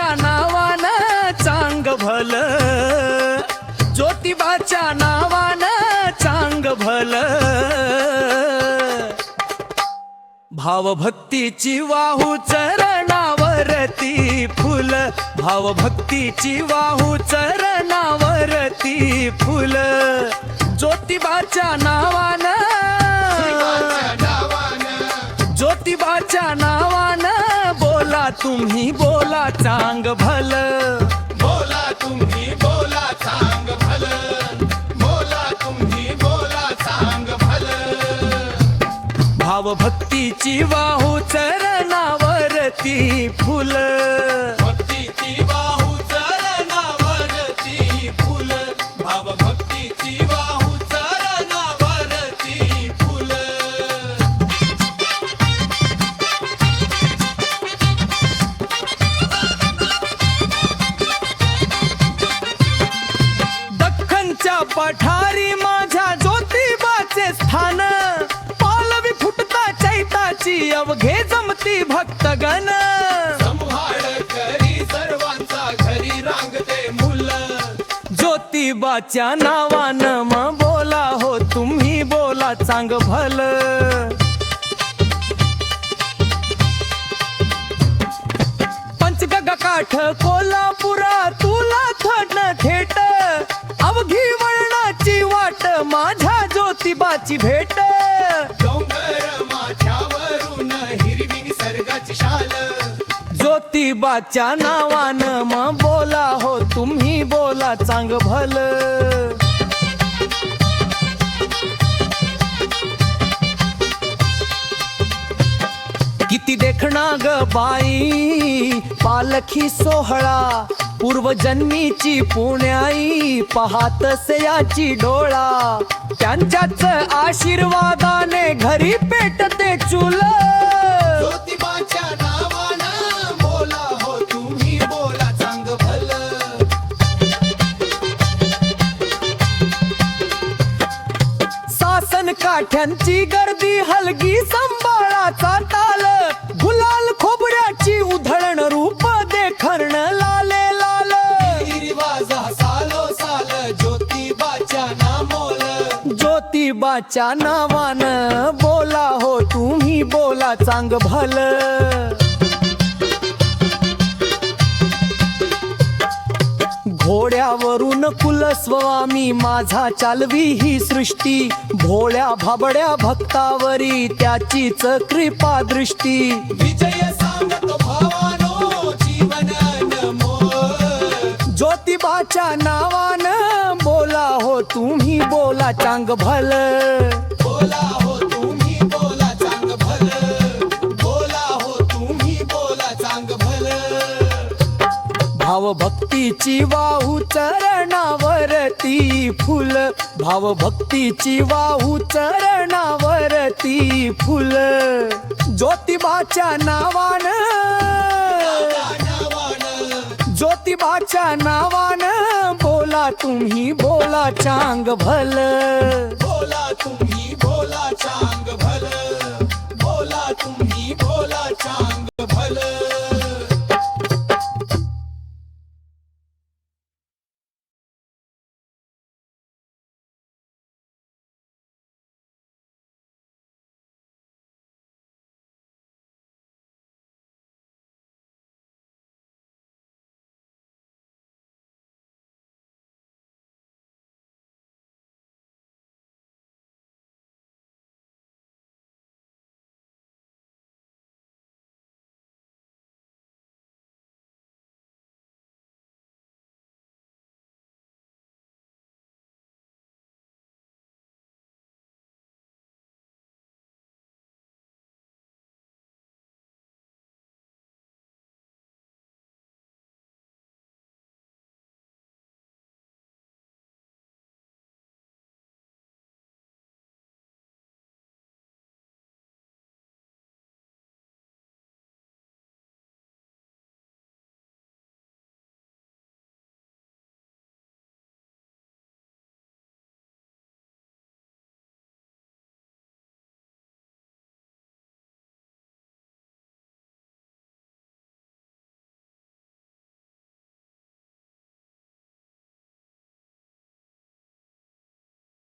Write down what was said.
ज्योतिबाच्या नावानं चांग भल, ज्योतिबाच्या नावानं चांग भल। भावभक्तीची वाहू चरणावरती फुल, भावभक्तीची वाहू चरणावरती फुल। ज्योतिबाच्या नावानं, ज्योतिबाच्या नावानं बोला तुम्ही बोला चांग भल, बोला तुम्ही बोला चांग भल, बोला तुम्ही बोला चांग भल। भावभक्तीची वाहू चरणावरती फुल, भक्तीची वाहू चरणावरती फुल, भावभक्तीची वाहू चरणावरती फुल। दख्खनच्या पठारी माझ्या ज्योतिबाचे स्थान, पालवी फुटता चैताची अवघे जमती भक्तगण। संभाळ करी सर्वांचा घरी रांगते मुल, ज्योतिबाच्या नावानं मग बोला हो तुम्ही बोला चांग भल। पंचगंगा काठ कोल्हापुरा तुला थड थेट, अवघी वळणाची वाट माझ्या ज्योतिबाची भेट। डोंगर माथ्यावरून हिरवी निसर्गाची शाल, ज्योतिबाच्या नावानं मग बोला हो तुम्ही बोला चांग भल। किती देखणा ग बाई पालखी सोहळा, पूर्वजन्मीची पुण्याई पाहतस याची डोळा। त्यांच्याच आशीर्वादाने घरी पेटते चूल, ज्योतिबाच्या नावानं बोला हो तुम्ही बोला चांग भल। सासन काठ्यांची गर्दी हलगी संभाळाचा ताल, गुलाल खोबऱ्याची उधळण रूप देखण लाले लाल। रिवाज सालो साल ज्योतिबाच्या नामोल, ज्योतिबाच्या नावानं बोला हो तुम्ही बोला चांग भल। घोड्यावरून कुलस्वामी माझा चालवी ही सृष्टी, भोळ्या भाबड्या भक्तावरी त्याचीच कृपा दृष्टी। विजय सांगतो भावानो जीवन अनमोल, ज्योतिबाच्या नावानं बोला हो तुम्ही बोला चांग भल, बोला हो तुम्ही बोला चांग भल, बोला हो तुम्ही बोला चांग भल। भावभक्तीची वाहू चरणावरती फुल, भावभक्तीची वाहू चरणावरती फुल। ज्योतिबाच्या नावानं, ज्योतिबाच्या नावानं बोला तुम्ही बोला चांग भल, बोला तुम्ही बोला चांग भल, बोला तुम्ही बोला चांग भल।